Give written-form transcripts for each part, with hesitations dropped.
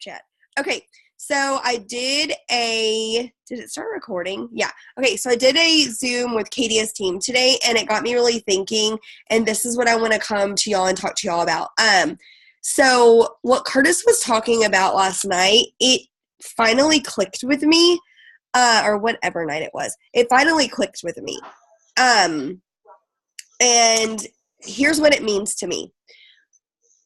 chat. Okay, so I did it start recording? Yeah. Okay, so I did a Zoom with Kadia's team today, and it got me really thinking, and this is what I want to come to y'all and talk to y'all about. So what Curtis was talking about last night, it finally clicked with me, or whatever night it was. It finally clicked with me. And here's what it means to me.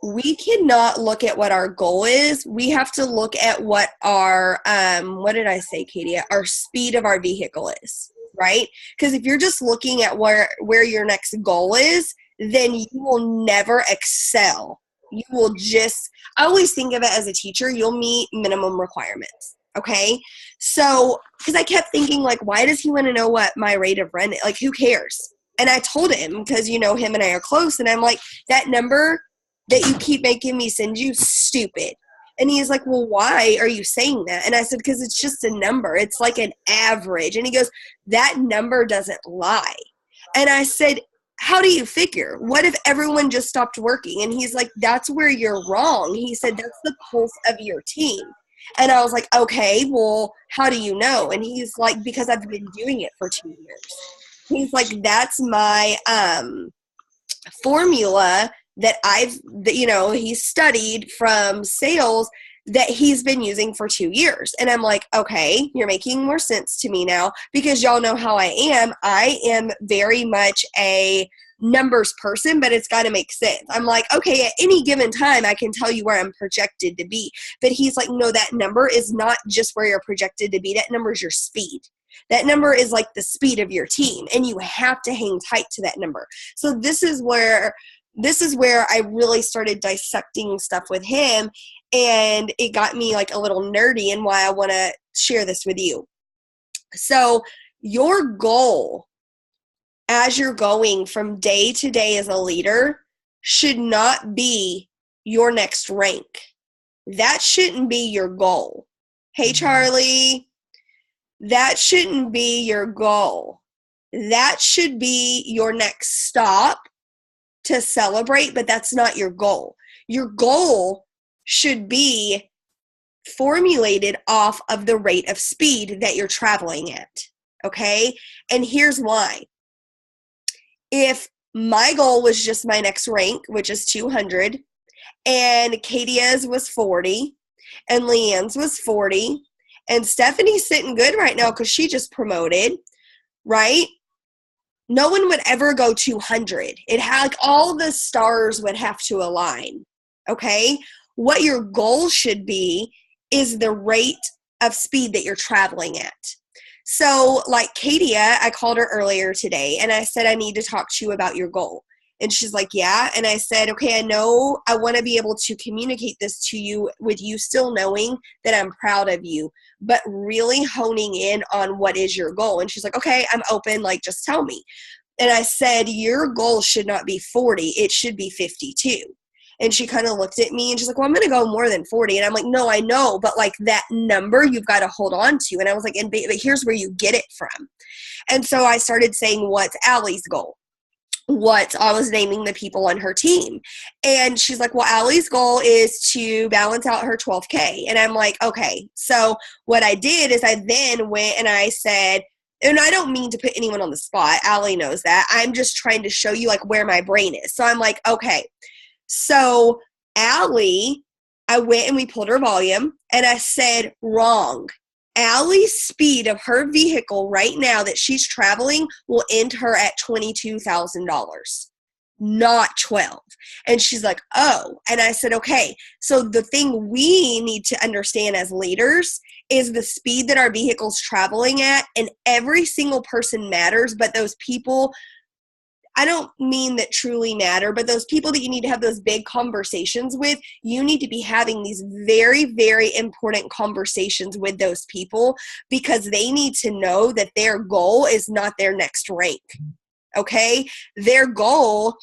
We cannot look at what our goal is. We have to look at what our, what did I say, Katie? Our speed of our vehicle is, right? Because if you're just looking at where your next goal is, then you will never excel. You will just, I always think of it as a teacher, you'll meet minimum requirements, okay? So, because I kept thinking, like, why does he want to know what my rate of rent is? Like, who cares? And I told him, because, you know, him and I are close, and I'm like, that number that you keep making me send you, stupid. And he's like, well, why are you saying that? And I said, because it's just a number. It's like an average. And he goes, that number doesn't lie. And I said, how do you figure? What if everyone just stopped working? And he's like, that's where you're wrong. He said, that's the pulse of your team. And I was like, okay, well, how do you know? And he's like, because I've been doing it for 2 years. He's like, that's my formula that he's studied from sales that he's been using for 2 years. And I'm like, okay, you're making more sense to me now, because y'all know how I am. I am very much a numbers person, but it's got to make sense. I'm like, okay, at any given time, I can tell you where I'm projected to be. But he's like, no, that number is not just where you're projected to be. That number is your speed. That number is like the speed of your team, and you have to hang tight to that number. So this is where I really started dissecting stuff with him, and it got me like a little nerdy, and why I want to share this with you. So your goal as you're going from day to day as a leader should not be your next rank. That shouldn't be your goal. Hey, Charlie, that shouldn't be your goal. That should be your next stop to celebrate, but that's not your goal. Your goal should be formulated off of the rate of speed that you're traveling at, okay? And here's why. If my goal was just my next rank, which is 200, and Kadia's was 40, and Leanne's was 40, and Stephanie's sitting good right now because she just promoted, right? No one would ever go 200. It had, like, all the stars would have to align, okay? What your goal should be is the rate of speed that you're traveling at. So, like Kadia, I called her earlier today, and I said, I need to talk to you about your goal. And she's like, yeah. And I said, okay, I know I want to be able to communicate this to you with you still knowing that I'm proud of you, but really honing in on what is your goal. And she's like, okay, I'm open. Like, just tell me. And I said, your goal should not be 40. It should be 52. And she kind of looked at me and she's like, well, I'm going to go more than 40. And I'm like, no, I know. But like, that number you've got to hold on to. And I was like, but here's where you get it from. And so I started saying, what's Allie's goal? I was naming the people on her team. And she's like, well, Allie's goal is to balance out her 12K. And I'm like, okay. So what I did is I then went and I said, and I don't mean to put anyone on the spot. Allie knows that. I'm just trying to show you like where my brain is. So I'm like, okay. So Allie, I went and we pulled her volume and I said, wrong. Allie's speed of her vehicle right now that she's traveling will end her at $22,000, not 12. And she's like, oh. And I said, okay. So the thing we need to understand as leaders is the speed that our vehicle's traveling at, and every single person matters, but those people, I don't mean that truly matter, but those people that you need to have those big conversations with, you need to be having these very, very important conversations with those people, because they need to know that their goal is not their next rank, okay? Their goal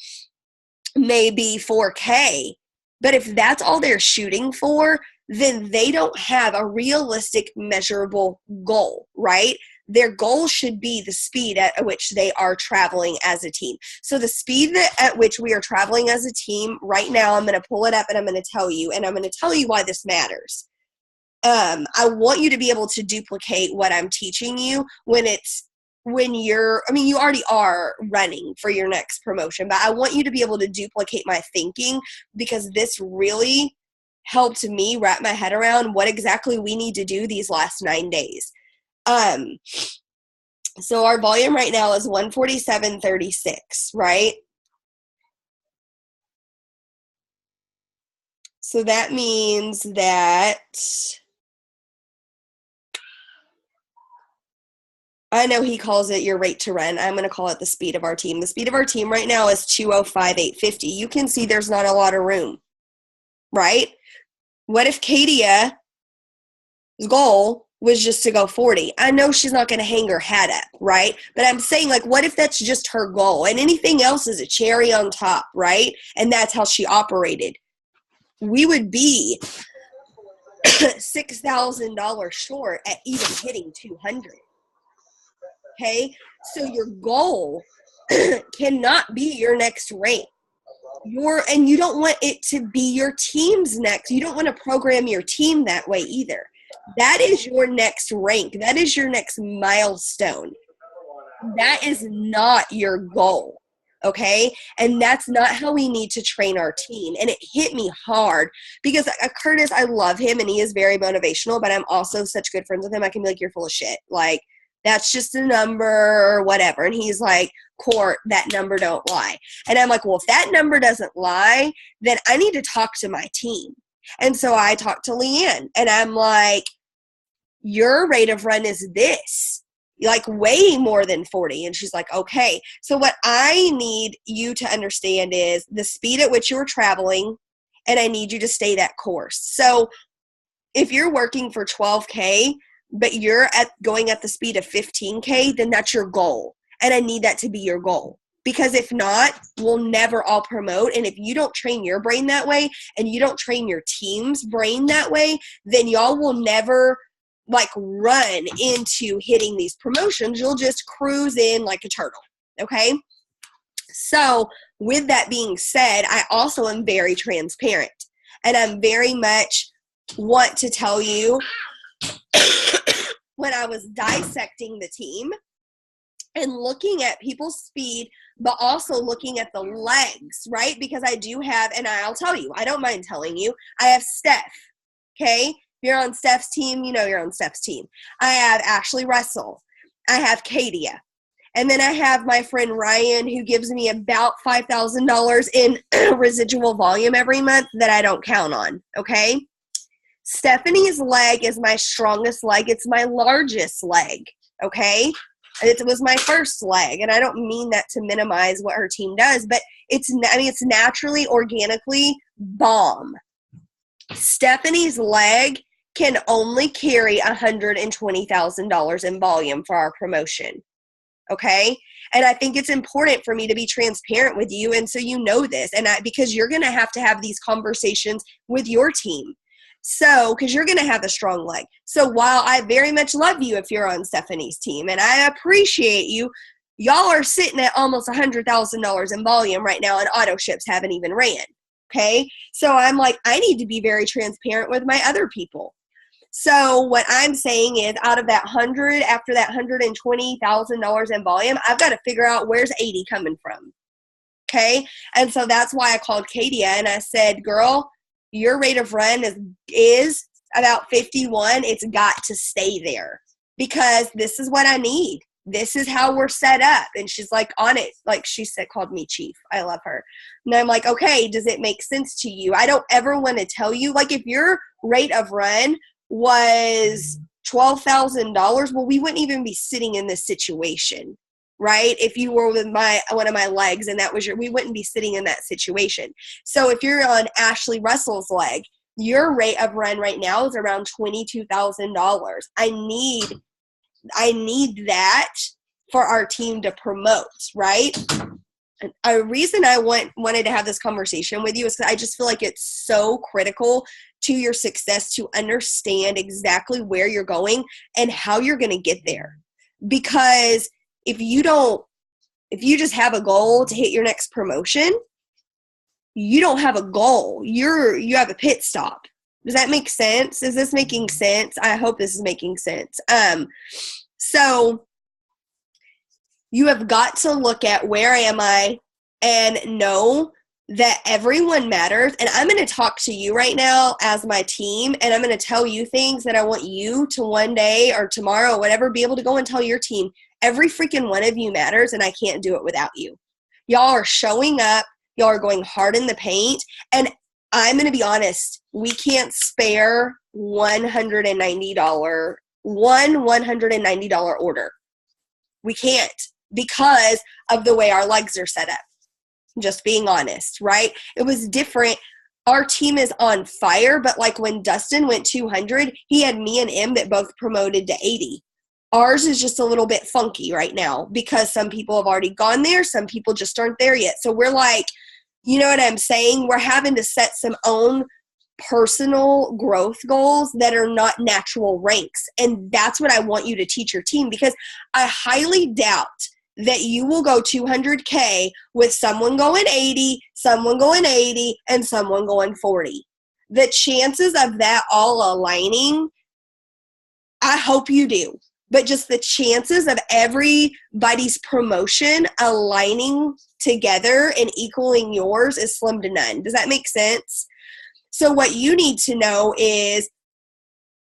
may be 4K, but if that's all they're shooting for, then they don't have a realistic, measurable goal, right? Their goal should be the speed at which they are traveling as a team. So the speed at which we are traveling as a team right now, I'm going to pull it up and I'm going to tell you, and I'm going to tell you why this matters. I want you to be able to duplicate what I'm teaching you you already are running for your next promotion, but I want you to be able to duplicate my thinking, because this really helped me wrap my head around what exactly we need to do these last 9 days. So our volume right now is 147.36, right? So that means that I know he calls it your rate to run. I'm going to call it the speed of our team. The speed of our team right now is 205.850. You can see there's not a lot of room, right? What if Kadia's goal was just to go 40? I know she's not going to hang her hat up, right? But I'm saying, like, what if that's just her goal and anything else is a cherry on top, right? And that's how she operated. We would be $6,000 short at even hitting 200. Okay, so your goal cannot be your next rank. And you don't want it to be your team's next. You don't want to program your team that way either. That is your next rank. That is your next milestone. That is not your goal. Okay, and that's not how we need to train our team. And it hit me hard because Curtis, I love him and he is very motivational, but I'm also such good friends with him. I can be like, you're full of shit. Like, that's just a number or whatever. And he's like, Court, that number don't lie. And I'm like, well, if that number doesn't lie, then I need to talk to my team. And so I talked to Leanne and I'm like, your rate of run is this, like way more than 40. And she's like, okay. So what I need you to understand is the speed at which you're traveling, and I need you to stay that course. So if you're working for 12K, but you're going at the speed of 15K, then that's your goal. And I need that to be your goal. Because if not, we'll never all promote. And if you don't train your brain that way and you don't train your team's brain that way, then y'all will never like run into hitting these promotions. You'll just cruise in like a turtle. Okay? So with that being said, I also am very transparent. And I'm very much want to tell you when I was dissecting the team and looking at people's speed, but also looking at the legs, right? Because I do have, and I'll tell you, I don't mind telling you, I have Steph, okay? If you're on Steph's team, you know you're on Steph's team. I have Ashley Russell. I have Kadia. And then I have my friend Ryan, who gives me about $5,000 in residual volume every month that I don't count on, okay? Stephanie's leg is my strongest leg. It's my largest leg, okay? It was my first leg, and I don't mean that to minimize what her team does, but it's naturally, organically bomb. Stephanie's leg can only carry $120,000 in volume for our promotion, okay? And I think it's important for me to be transparent with you, and so you know this, and because you're going to have these conversations with your team. So, because you're going to have a strong leg. So while I very much love you if you're on Stephanie's team, and I appreciate you, y'all are sitting at almost $100,000 in volume right now, and auto ships haven't even ran, okay? So I'm like, I need to be very transparent with my other people. So what I'm saying is out of that 100, after that $120,000 in volume, I've got to figure out where's 80 coming from, okay? And so that's why I called Kadia, and I said, girl, your rate of run is about 51. It's got to stay there because this is what I need. This is how we're set up. And she's like on it. Like she said, called me chief. I love her. And I'm like, okay, does it make sense to you? I don't ever want to tell you, like if your rate of run was $12,000, well, we wouldn't even be sitting in this situation. Right? If you were with one of my legs and that was we wouldn't be sitting in that situation. So if you're on Ashley Russell's leg, your rate of run right now is around $22,000. I need that for our team to promote, right? And a reason I wanted to have this conversation with you is because I just feel like it's so critical to your success to understand exactly where you're going and how you're going to get there. Because if you just have a goal to hit your next promotion, you don't have a goal. You have a pit stop, Does that make sense? Is this making sense? I hope this is making sense. So you have got to look at where am I and know that everyone matters. And I'm going to talk to you right now as my team, and I'm going to tell you things that I want you to one day or tomorrow or whatever be able to go and tell your team. Every freaking one of you matters, and I can't do it without you. Y'all are showing up. Y'all are going hard in the paint. And I'm going to be honest, we can't spare $190 order. We can't because of the way our legs are set up. Just being honest, right? It was different. Our team is on fire, but like when Dustin went 200, he had me and him that both promoted to 80. Ours is just a little bit funky right now because some people have already gone there. Some people just aren't there yet. So we're like, you know what I'm saying? We're having to set some own personal growth goals that are not natural ranks. And that's what I want you to teach your team, because I highly doubt that you will go 200K with someone going 80, someone going 80, and someone going 40. The chances of that all aligning, I hope you do. But just the chances of everybody's promotion aligning together and equaling yours is slim to none. Does that make sense? So what you need to know is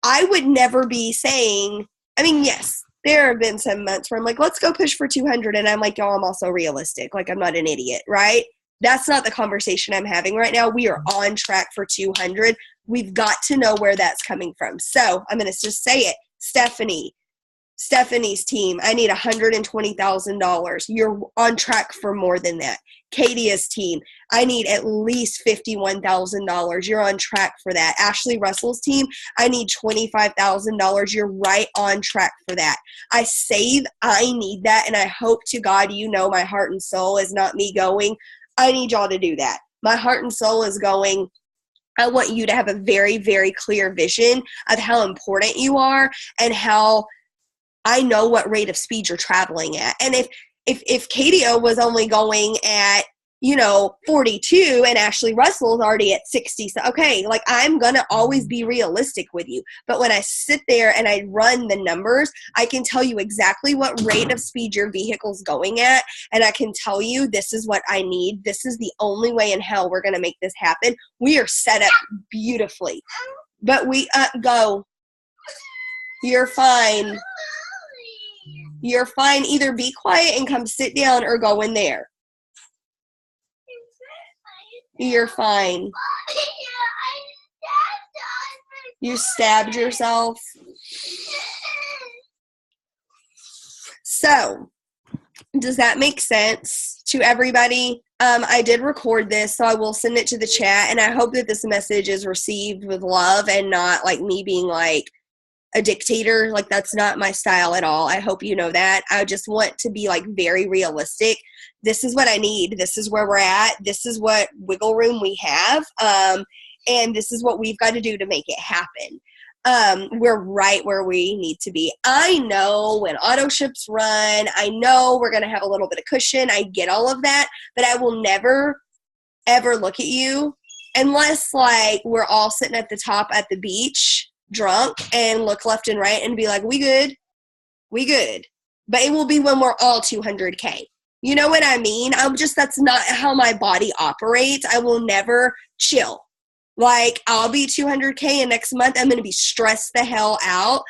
I would never be saying, I mean, yes, there have been some months where I'm like, let's go push for 200. And I'm like, y'all, I'm also realistic. Like, I'm not an idiot, right? That's not the conversation I'm having right now. We are on track for 200. We've got to know where that's coming from. So I'm going to just say it. Stephanie's team, I need $120,000. You're on track for more than that. Kadia's team, I need at least $51,000. You're on track for that. Ashley Russell's team, I need $25,000. You're right on track for that. I need that, and I hope to God you know my heart and soul is not me going, I need y'all to do that. My heart and soul is going, I want you to have a very, very clear vision of how important you are and how I know what rate of speed you're traveling at. And if Katia was only going at, 42 and Ashley Russell's already at 60, so okay, like I'm going to always be realistic with you. But when I sit there and I run the numbers, I can tell you exactly what rate of speed your vehicle's going at. And I can tell you this is what I need. This is the only way in hell we're going to make this happen. We are set up beautifully. But we go. You're fine. You're fine. Either be quiet and come sit down or go in there. You're fine. You stabbed yourself. So, does that make sense to everybody? I did record this, so I will send it to the chat, and I hope that this message is received with love and not like me being like a dictator. Like, that's not my style at all. I hope you know that. I just want to be like very realistic. This is what I need. This is where we're at. This is what wiggle room we have. And this is what we've got to do to make it happen. We're right where we need to be. I know when auto ships run, I know we're going to have a little bit of cushion. I get all of that, but I will never, ever look at you unless like we're all sitting at the top at the beach drunk and look left and right and be like, we good. But it will be when we're all 200K. You know what I mean? That's not how my body operates. I will never chill. Like, I'll be 200K and next month I'm going to be stressed the hell out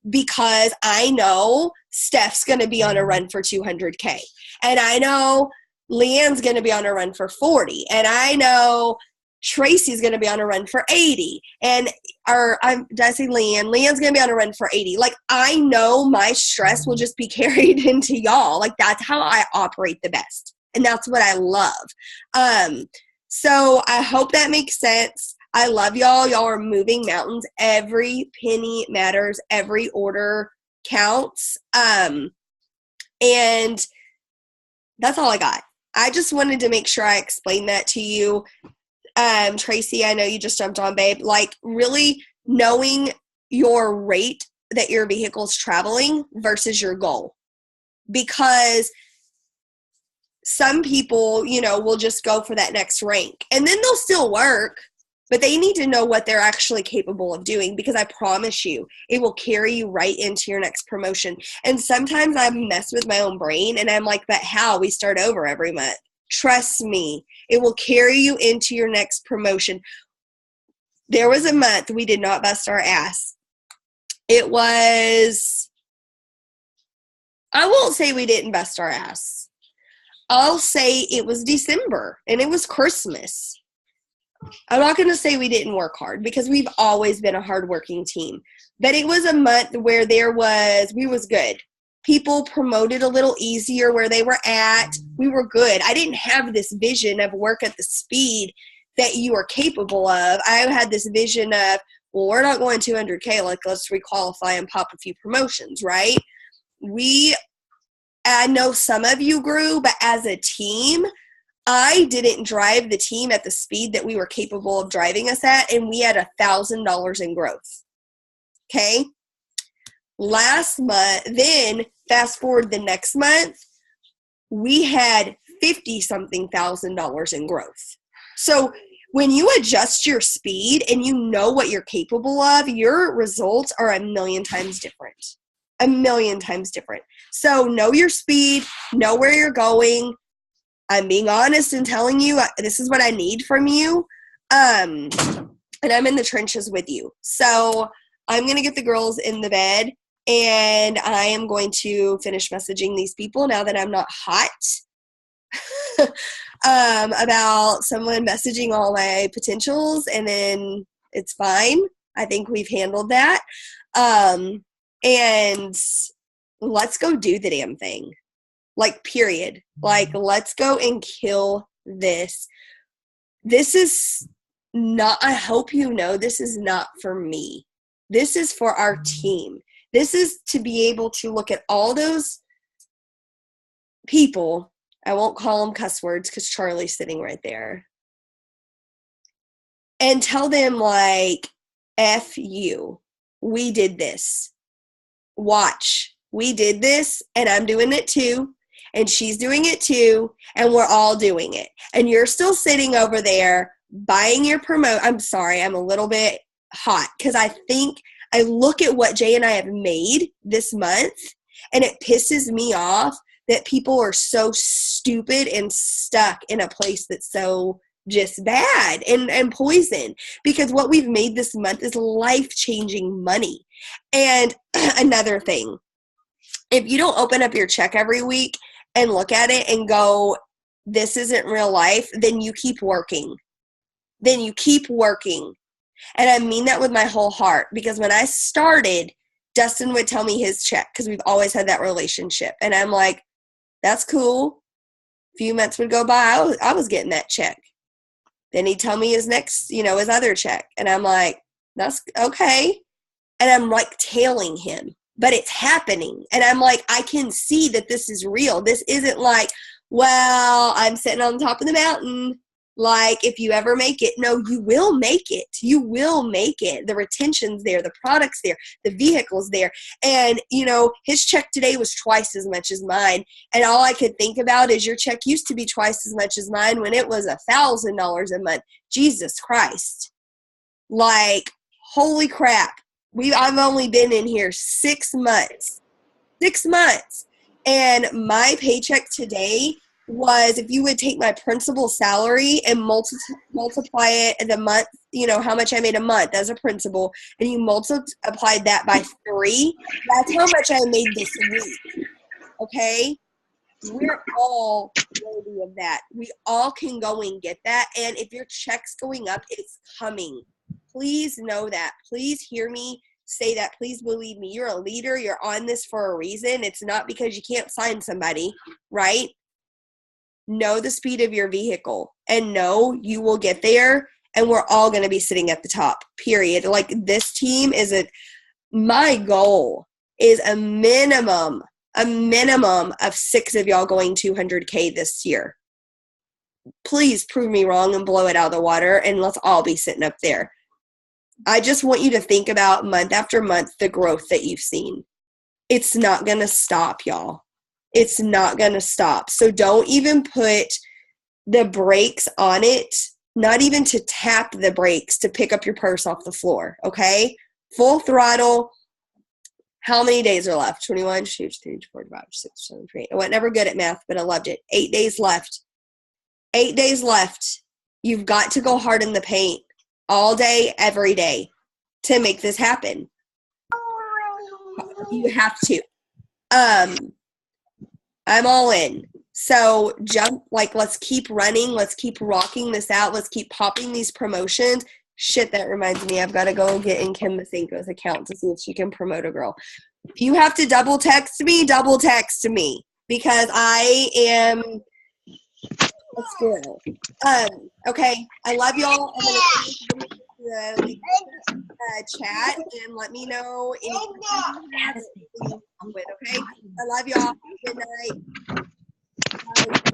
because I know Steph's going to be on a run for 200K. And I know Leanne's going to be on a run for 40. And I know Tracy's going to be on a run for 80. Did I say Leanne? Leanne's going to be on a run for 80. Like, I know my stress will just be carried into y'all. Like, that's how I operate the best. And that's what I love. So I hope that makes sense. I love y'all. Y'all are moving mountains. Every penny matters. Every order counts. And that's all I got. I just wanted to make sure I explained that to you. Tracy, I know you just jumped on, babe. Like, really knowing your rate that your vehicle's traveling versus your goal. Because some people, will just go for that next rank. And then they'll still work, but they need to know what they're actually capable of doing, because I promise you, it will carry you right into your next promotion. And sometimes I mess with my own brain and I'm like, but how? We start over every month. Trust me, it will carry you into your next promotion. There was a month we did not bust our ass. It was, I won't say we didn't bust our ass. I'll say it was December and it was Christmas. I'm not going to say we didn't work hard, because we've always been a hardworking team. But it was a month where we was good. People promoted a little easier where they were at. We were good. I didn't have this vision of work at the speed that you are capable of. I had this vision of, well, we're not going 200K. Like, let's requalify and pop a few promotions, right? I know some of you grew, but as a team, I didn't drive the team at the speed that we were capable of driving us at, and we had $1,000 in growth. Okay? Last month, then fast forward the next month, we had $50-something thousand in growth. So when you adjust your speed and you know what you're capable of, your results are a million times different. A million times different. So know your speed, know where you're going. I'm being honest and telling you this is what I need from you. And I'm in the trenches with you. So I'm going to get the girls in the bed, and I am going to finish messaging these people now that I'm not hot about someone messaging all my potentials, and then it's fine. I think we've handled that. And let's go do the damn thing. Like, period. Like, let's go and kill this. This is not, I hope you know, this is not for me. This is for our team. This is to be able to look at all those people. I won't call them cuss words because Charlie's sitting right there. And tell them, like, F you. We did this. Watch. We did this, and I'm doing it too. And she's doing it too, and we're all doing it. And you're still sitting over there buying your promote. I'm sorry, I'm a little bit hot because I think I look at what Jay and I have made this month, and it pisses me off that people are so stupid and stuck in a place that's so just bad and poison, because what we've made this month is life-changing money. And another thing, if you don't open up your check every week and look at it and go, this isn't real life, then you keep working. Then you keep working. And I mean that with my whole heart, because when I started, Dustin would tell me his check, because we've always had that relationship. And I'm like, that's cool. A few months would go by, I was getting that check. Then he'd tell me his next, his other check. And I'm like, that's okay. And I'm like tailing him. But it's happening. And I'm like, I can see that this is real. This isn't like, well, I'm sitting on top of the mountain. Like, if you ever make it. No, you will make it. You will make it. The retention's there. The product's there. The vehicle's there. And, his check today was twice as much as mine. And all I could think about is, your check used to be twice as much as mine when it was $1,000 a month. Jesus Christ. Like, holy crap. I've only been in here 6 months. 6 months. And my paycheck today was, if you would take my principal salary and multiply it the month, how much I made a month as a principal, and you multiplied that by 3, that's how much I made this week. Okay? We're all worthy of that. We all can go and get that. And if your check's going up, it's coming. Please know that. Please hear me say that. Please believe me. You're a leader. You're on this for a reason. It's not because you can't sign somebody, right? Know the speed of your vehicle and know you will get there, and we're all going to be sitting at the top, period. Like, this team my goal is a minimum of 6 of y'all going 200K this year. Please prove me wrong and blow it out of the water, and let's all be sitting up there. I just want you to think about month after month the growth that you've seen. It's not going to stop, y'all. It's not going to stop. So don't even put the brakes on it not even to tap the brakes to pick up your purse off the floor, okay? Full throttle. How many days are left? 21, 2, 3, 4, 5, 6, 7, 8. I wasn't never good at math, but I loved it. 8 days left. 8 days left. You've got to go hard in the paint all day, every day to make this happen. You have to. I'm all in. So jump, like, let's keep running. Let's keep rocking this out. Let's keep popping these promotions. Shit, that reminds me. I've got to go get in Kim Masenko's account to see if she can promote a girl. If you have to double text me because I am a squirrel. Okay. I love y'all. I'm going to chat and let me know any questions you have with, okay? I love y'all. Good night. Bye.